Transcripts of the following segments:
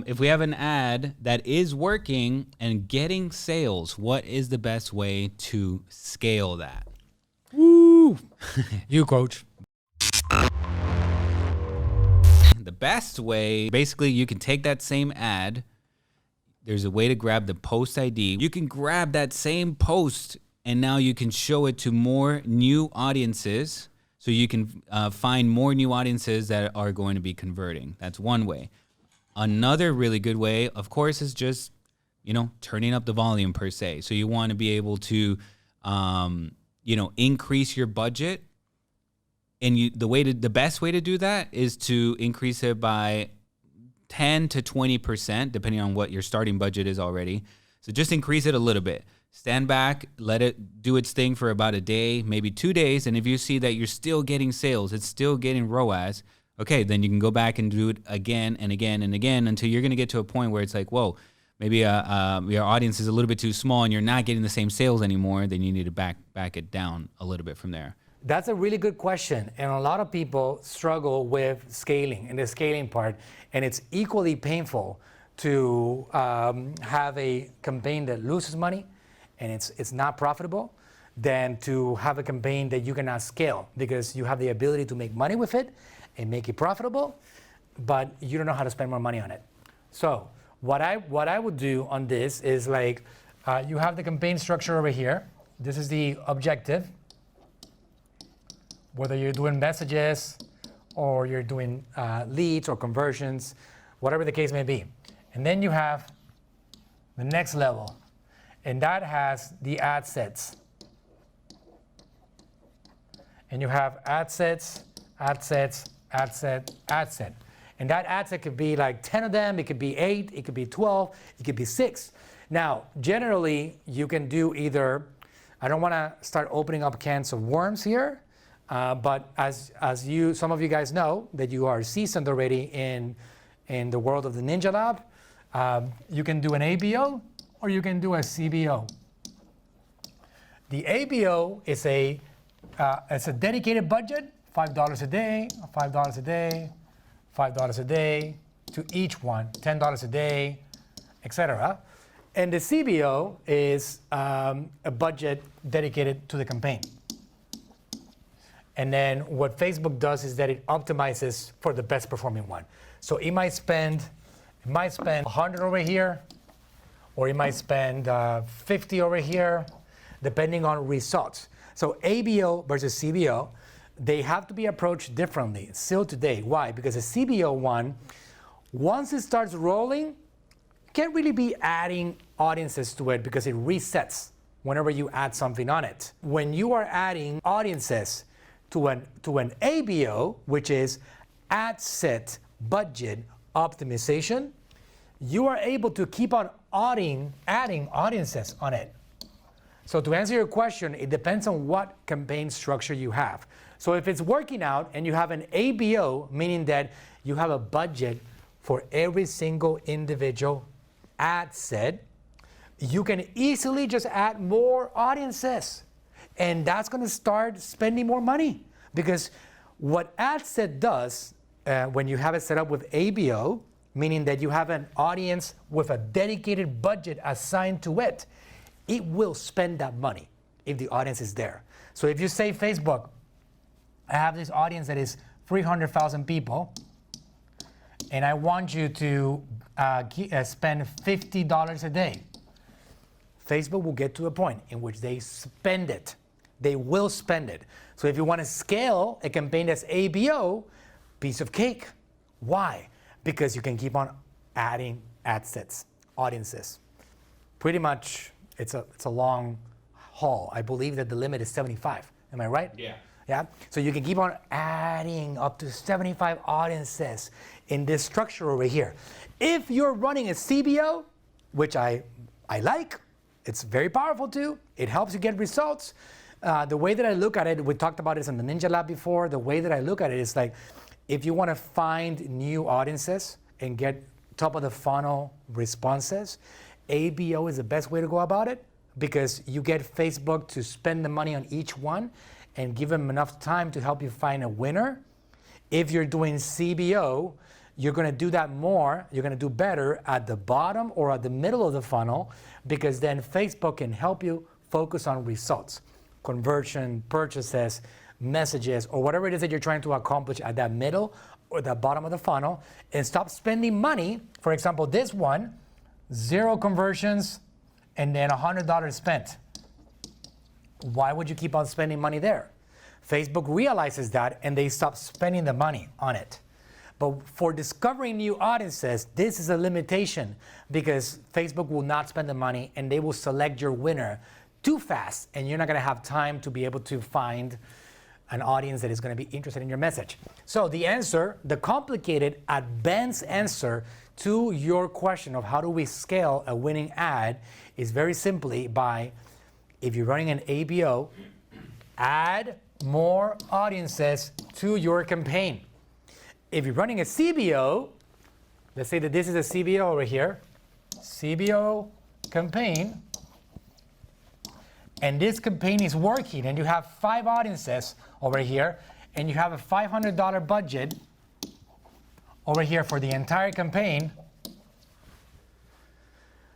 If we have an ad that is working and getting sales, what is the best way to scale that? Woo! You, coach. The best way, basically, you can take that same ad. There's a way to grab the post ID. You can grab that same post and now you can show it to more new audiences. So you can find more new audiences that are going to be converting. That's one way. Another really good way, of course, is just, turning up the volume per se. So you want to be able to, increase your budget. And the best way to do that is to increase it by 10 to 20%, depending on what your starting budget is already. So just increase it a little bit. Stand back, let it do its thing for about a day, maybe 2 days. And if you see that you're still getting sales, it's still getting ROAS, okay, then you can go back and do it again and again and again until you're going to get to a point where it's like, whoa, maybe your audience is a little bit too small and you're not getting the same sales anymore. Then you need to back it down a little bit from there. That's a really good question. And a lot of people struggle with scaling and the scaling part. And it's equally painful to have a campaign that loses money and it's not profitable than to have a campaign that you cannot scale because you have the ability to make money with it and make it profitable, but you don't know how to spend more money on it. So what I would do on this is like, you have the campaign structure over here. This is the objective. Whether you're doing messages or you're doing leads or conversions, whatever the case may be. And then you have the next level, and that has the ad sets. And you have ad sets, ad sets, ad set, ad set. And that ad set could be like 10 of them, it could be 8, it could be 12, it could be 6. Now, generally, you can do either, I don't want to start opening up cans of worms here, but as some of you guys know, that you are seasoned already in the world of the Ninja Lab, you can do an ABO or you can do a CBO. The ABO is it's a dedicated budget, $5 a day, $5 a day, $5 a day to each one, $10 a day, etc. And the CBO is a budget dedicated to the campaign. And then what Facebook does is that it optimizes for the best performing one. So it might spend 100 over here, or it might spend 50 over here, depending on results. So ABO versus CBO, they have to be approached differently still today. Why? Because the CBO one, once it starts rolling, can't really be adding audiences to it because it resets whenever you add something on it. When you are adding audiences to an ABO, which is ad set budget optimization, you are able to keep on adding audiences on it. So to answer your question, it depends on what campaign structure you have. So if it's working out and you have an ABO, meaning that you have a budget for every single individual ad set, you can easily just add more audiences. And that's going to start spending more money. Because what ad set does, when you have it set up with ABO, meaning that you have an audience with a dedicated budget assigned to it, it will spend that money if the audience is there. So if you say, Facebook, I have this audience that is 300,000 people, and I want you to spend $50 a day. Facebook will get to a point in which they spend it. They will spend it. So if you want to scale a campaign that's ABO, piece of cake. Why? Because you can keep on adding ad sets, audiences. Pretty much, it's a long haul. I believe that the limit is 75. Am I right? Yeah. Yeah. So you can keep on adding up to 75 audiences in this structure over here. If you're running a CBO, which I like, it's very powerful too. It helps you get results. The way that I look at it, we talked about this in the Ninja Lab before. The way that I look at it is like, if you want to find new audiences and get top of the funnel responses, ABO is the best way to go about it because you get Facebook to spend the money on each one and give them enough time to help you find a winner. If you're doing CBO, you're going to do that more, you're going to do better at the bottom or at the middle of the funnel, because then Facebook can help you focus on results, conversion, purchases, messages, or whatever it is that you're trying to accomplish at that middle or the bottom of the funnel, and stop spending money. For example, this one, 0 conversions and then $100 spent. Why would you keep on spending money there? Facebook realizes that and they stop spending the money on it. But for discovering new audiences, this is a limitation, because Facebook will not spend the money and they will select your winner too fast, and you're not going to have time to be able to find an audience that is going to be interested in your message. So the answer, the complicated, advanced answer to your question of how do we scale a winning ad is very simply by, if you're running an ABO, add more audiences to your campaign. If you're running a CBO, let's say that this is a CBO over here, CBO campaign, and this campaign is working, and you have 5 audiences over here, and you have a $500 budget over here for the entire campaign,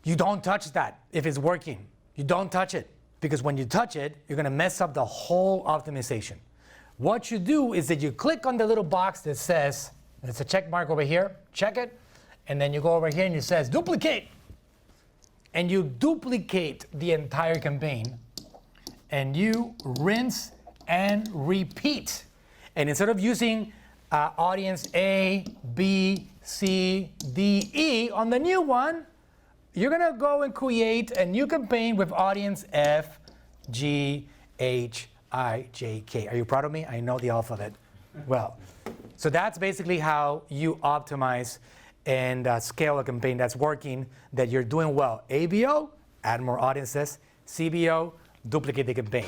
you don't touch that if it's working. You don't touch it, because when you touch it, you're going to mess up the whole optimization. What you do is that you click on the little box that says, it's a check mark over here, check it, and then you go over here and it says duplicate. And you duplicate the entire campaign, and you rinse and repeat. And instead of using audience A, B, C, D, E on the new one, you're gonna go and create a new campaign with audience F, G, H, I, J, K. Are you proud of me? I know the alphabet well. So that's basically how you optimize and scale a campaign that's working, that you're doing well. ABO, add more audiences. CBO, duplicate the campaign.